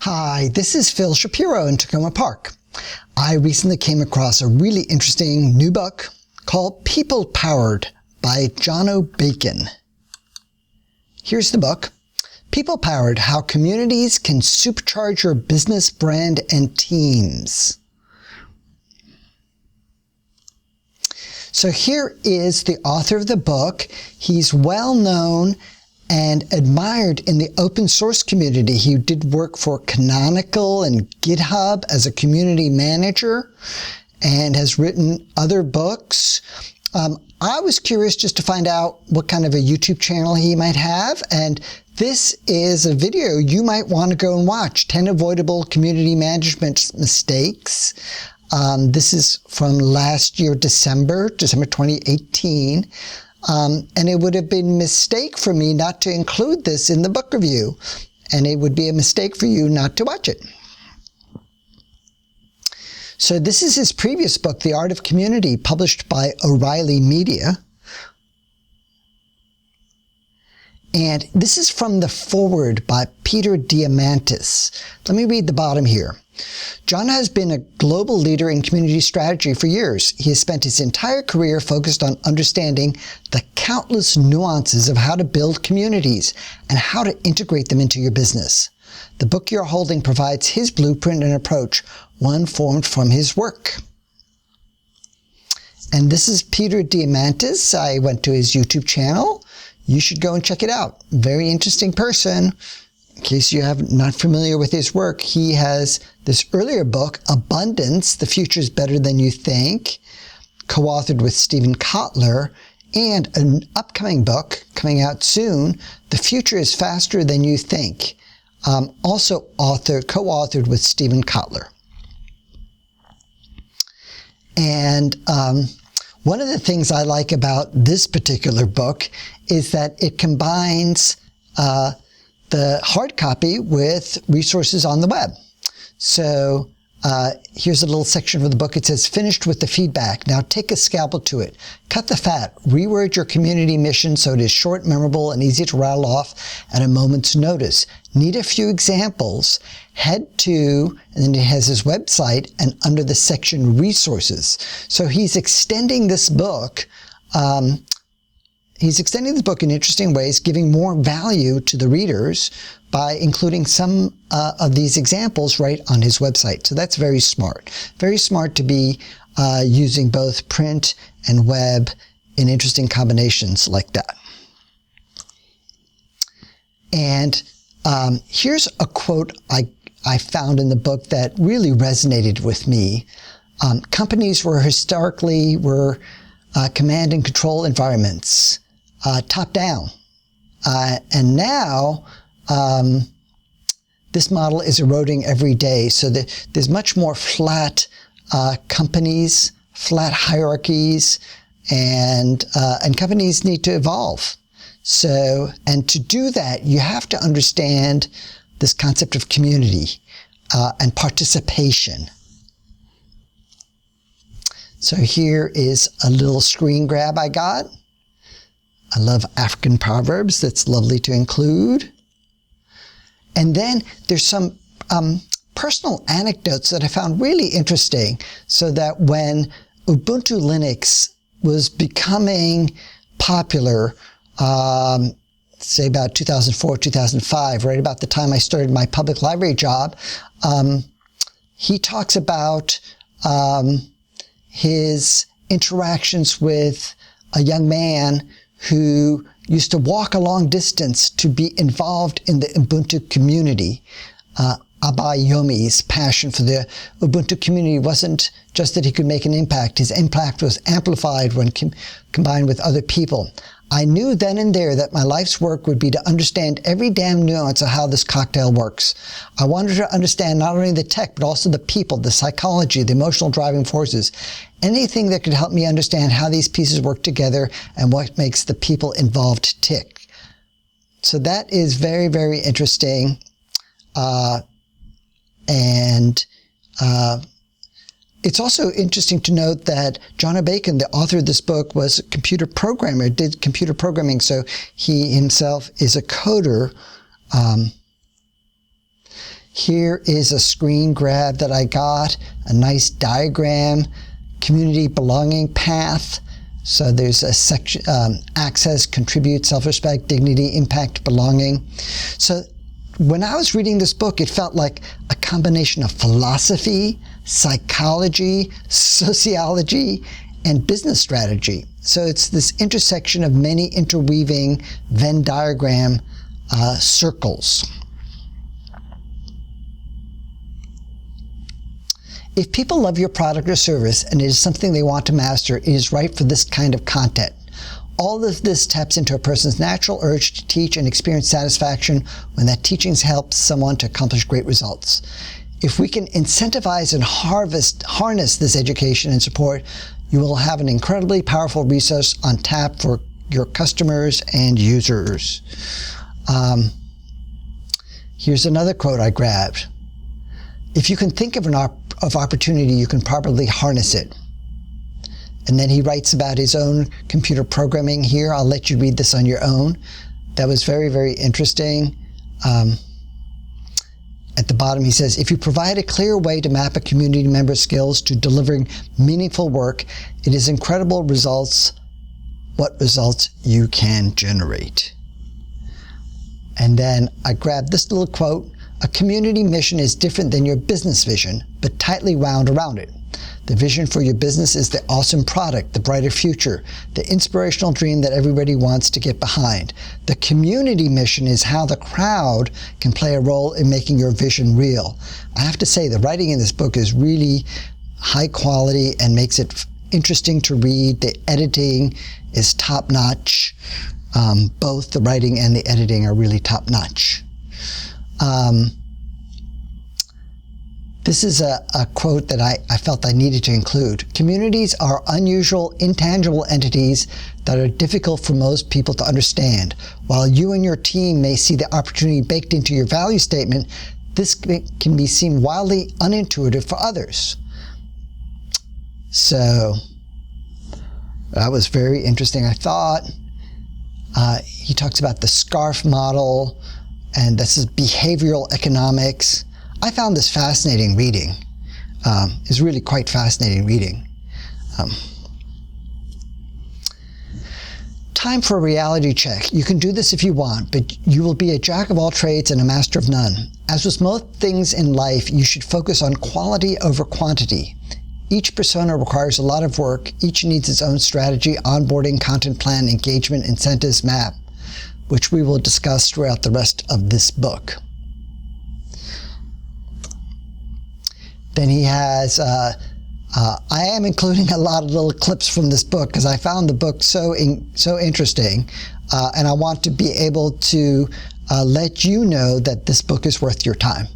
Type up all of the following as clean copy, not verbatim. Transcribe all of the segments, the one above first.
Hi, this is Phil Shapiro in Tacoma Park. I recently came across a really interesting new book called People Powered by Jono Bacon. Here's the book, People Powered: How Communities Can Supercharge Your Business, Brand, and Teams. So here is the author of the book. He's well known and admired in the open source community. He did work for Canonical and GitHub as a community manager and has written other books. I was curious just to find out what kind of a YouTube channel he might have, and this is a video you might want to go and watch, 10 Avoidable Community Management Mistakes. This is from last year, December 2018. And it would have been a mistake for me not to include this in the book review. And it would be a mistake for you not to watch it. So this is his previous book, The Art of Community, published by O'Reilly Media. And this is from the foreword by Peter Diamandis. Let me read the bottom here. John has been a global leader in community strategy for years. He has spent his entire career focused on understanding the countless nuances of how to build communities and how to integrate them into your business. The book you're holding provides his blueprint and approach, one formed from his work. And this is Peter Diamandis. I went to his YouTube channel. You should go and check it out. Very interesting person. In case you are not familiar with his work, he has this earlier book, Abundance, The Future is Better Than You Think, co-authored with Stephen Kotler, and an upcoming book coming out soon, The Future is Faster Than You Think, also co-authored with Stephen Kotler. And one of the things I like about this particular book is that it combines the hard copy with resources on the web. So here's a little section of the book. It says, finished with the feedback. Now take a scalpel to it. Cut the fat. Reword your community mission so it is short, memorable, and easy to rattle off at a moment's notice. Need a few examples? Head to, and then it has his website, and under the section resources. So he's extending this book He's extending the book in interesting ways, giving more value to the readers by including some of these examples right on his website. So that's very smart. Very smart to be using both print and web in interesting combinations like that. And here's a quote I found in the book that really resonated with me. Companies were historically command and control environments. Top down. And now this model is eroding every day. So there's much more flat companies, flat hierarchies, and companies need to evolve. So, and to do that, you have to understand this concept of community and participation. So here is a little screen grab I got. I love African proverbs. That's lovely to include. And then there's some personal anecdotes that I found really interesting, so that when Ubuntu Linux was becoming popular, say about 2004, 2005, right about the time I started my public library job, he talks about his interactions with a young man who used to walk a long distance to be involved in the Ubuntu community. Abayomi's passion for the Ubuntu community wasn't just that he could make an impact. His impact was amplified when combined with other people. I knew then and there that my life's work would be to understand every damn nuance of how this cocktail works. I wanted to understand not only the tech, but also the people, the psychology, the emotional driving forces. Anything that could help me understand how these pieces work together and what makes the people involved tick. So that is very, very interesting. It's also interesting to note that Jono Bacon, the author of this book, was a computer programmer, did computer programming, so he himself is a coder. Here is a screen grab that I got, a nice diagram, community belonging path. So there's a section, access, contribute, self-respect, dignity, impact, belonging. So when I was reading this book, it felt like a combination of philosophy, psychology, sociology, and business strategy. So it's this intersection of many interweaving Venn diagram circles. If people love your product or service and it is something they want to master, it is right for this kind of content. All of this taps into a person's natural urge to teach and experience satisfaction when that teaching helps someone to accomplish great results. If we can incentivize and harness this education and support, you will have an incredibly powerful resource on tap for your customers and users. Here's another quote I grabbed. If you can think of opportunity, you can properly harness it. And then he writes about his own computer programming here. I'll let you read this on your own. That was very, very interesting. At the bottom, he says, if you provide a clear way to map a community member's skills to delivering meaningful work, it is incredible what results you can generate. And then I grabbed this little quote. A community mission is different than your business vision, but tightly wound around it. The vision for your business is the awesome product, the brighter future, the inspirational dream that everybody wants to get behind. The community mission is how the crowd can play a role in making your vision real. I have to say, the writing in this book is really high quality and makes it interesting to read. The editing is top-notch. Both the writing and the editing are really top-notch. This is a quote that I felt I needed to include. Communities are unusual, intangible entities that are difficult for most people to understand. While you and your team may see the opportunity baked into your value statement, this can be seen wildly unintuitive for others. So that was very interesting, I thought. He talks about the SCARF model, and this is behavioral economics. I found this fascinating reading. It's really quite fascinating reading. Time for a reality check. You can do this if you want, but you will be a jack of all trades and a master of none. As with most things in life, you should focus on quality over quantity. Each persona requires a lot of work. Each needs its own strategy, onboarding, content plan, engagement, incentives, map, which we will discuss throughout the rest of this book. Then he has, I am including a lot of little clips from this book because I found the book so interesting, and I want to be able to let you know that this book is worth your time.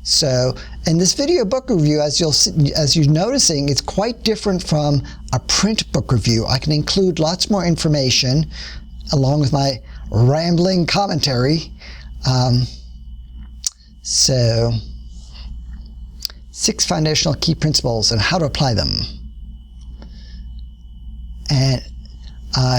So, in this video book review, as you're noticing, it's quite different from a print book review. I can include lots more information along with my rambling commentary. So, 6 foundational key principles and how to apply them. And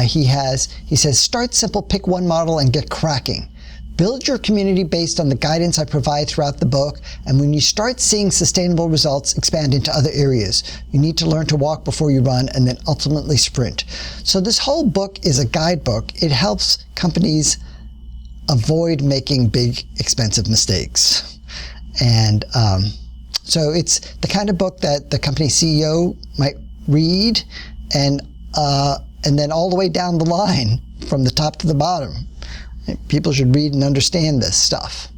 he says, start simple, pick one model, and get cracking. Build your community based on the guidance I provide throughout the book, and when you start seeing sustainable results, expand into other areas. You need to learn to walk before you run and then ultimately sprint. So this whole book is a guidebook. It helps companies avoid making big, expensive mistakes. And so it's the kind of book that the company CEO might read and then all the way down the line from the top to the bottom. People should read and understand this stuff.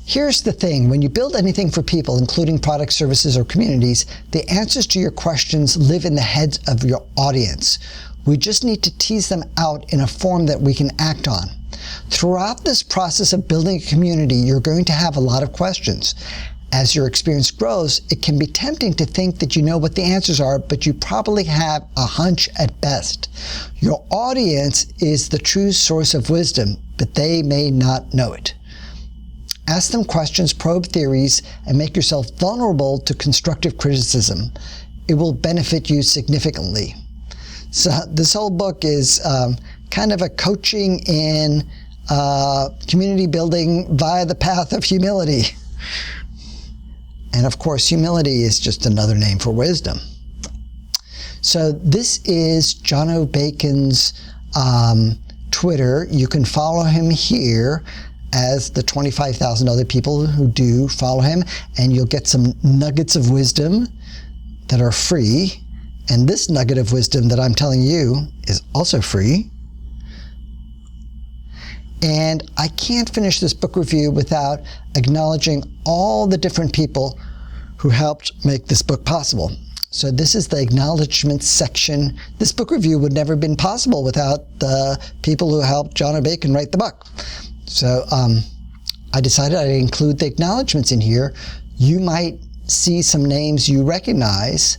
Here's the thing. When you build anything for people, including products, services, or communities, the answers to your questions live in the heads of your audience. We just need to tease them out in a form that we can act on. Throughout this process of building a community, you're going to have a lot of questions. As your experience grows, it can be tempting to think that you know what the answers are, but you probably have a hunch at best. Your audience is the true source of wisdom, but they may not know it. Ask them questions, probe theories, and make yourself vulnerable to constructive criticism. It will benefit you significantly. So this whole book is kind of a coaching in community building via the path of humility. And of course, humility is just another name for wisdom. So this is John O. Bacon's Twitter. You can follow him here as the 25,000 other people who do follow him, and you'll get some nuggets of wisdom that are free. And this nugget of wisdom that I'm telling you is also free. And I can't finish this book review without acknowledging all the different people who helped make this book possible. So this is the acknowledgments section. This book review would never have been possible without the people who helped John O. Bacon write the book. So I decided I'd include the acknowledgments in here. You might see some names you recognize,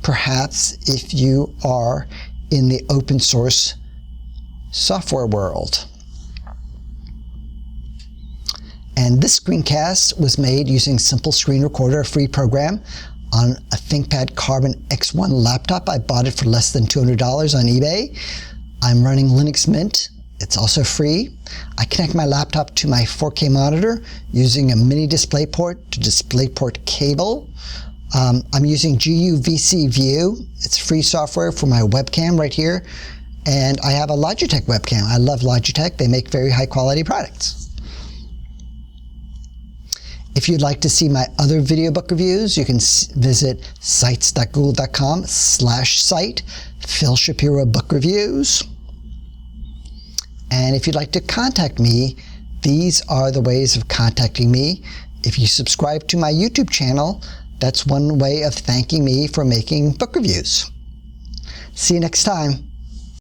perhaps if you are in the open source software world. And this screencast was made using Simple Screen Recorder, a free program, on a ThinkPad Carbon X1 laptop. I bought it for less than $200 on eBay. I'm running Linux Mint. It's also free. I connect my laptop to my 4K monitor using a mini DisplayPort to DisplayPort cable. I'm using GUVC View. It's free software for my webcam right here. And I have a Logitech webcam. I love Logitech. They make very high quality products. If you'd like to see my other video book reviews, you can visit sites.google.com/site, Phil Shapiro Book Reviews. And if you'd like to contact me, these are the ways of contacting me. If you subscribe to my YouTube channel, that's one way of thanking me for making book reviews. See you next time.